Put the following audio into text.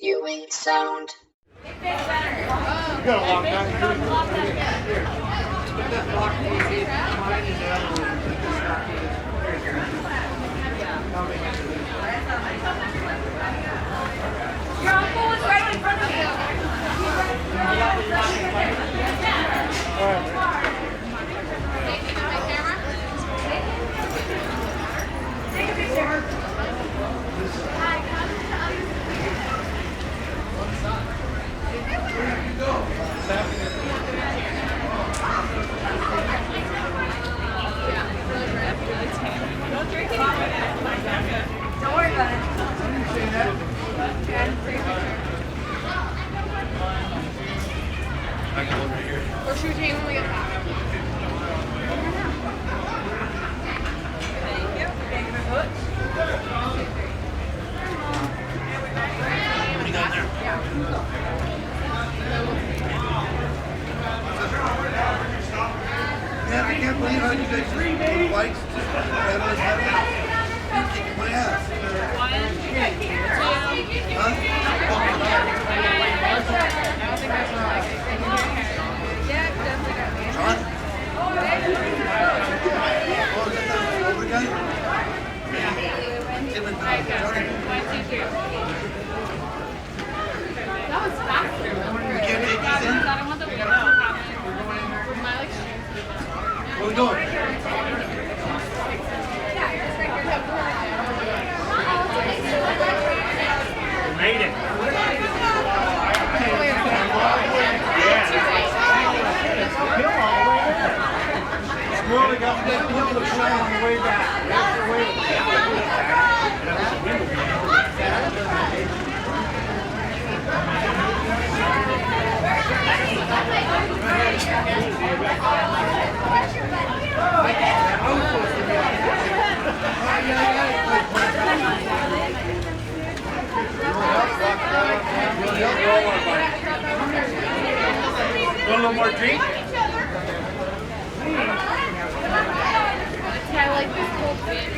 Viewing sound. You got a long Your uncle is right in front of you. Take a picture. Don't worry about it. Or should we change when we get back? Thank you. Thank you very much. What do you got there? Man, I can't believe how you guys just put lights just you kick my ass. John? Oh, is that the older guy? Tim and Johnny. That was faster. We can't take these in? I don't want the window to happen. My like Where are we going? Made it. Well, we got that hill to show on the way back. That's the way. Want a little more drink? I like this whole thing.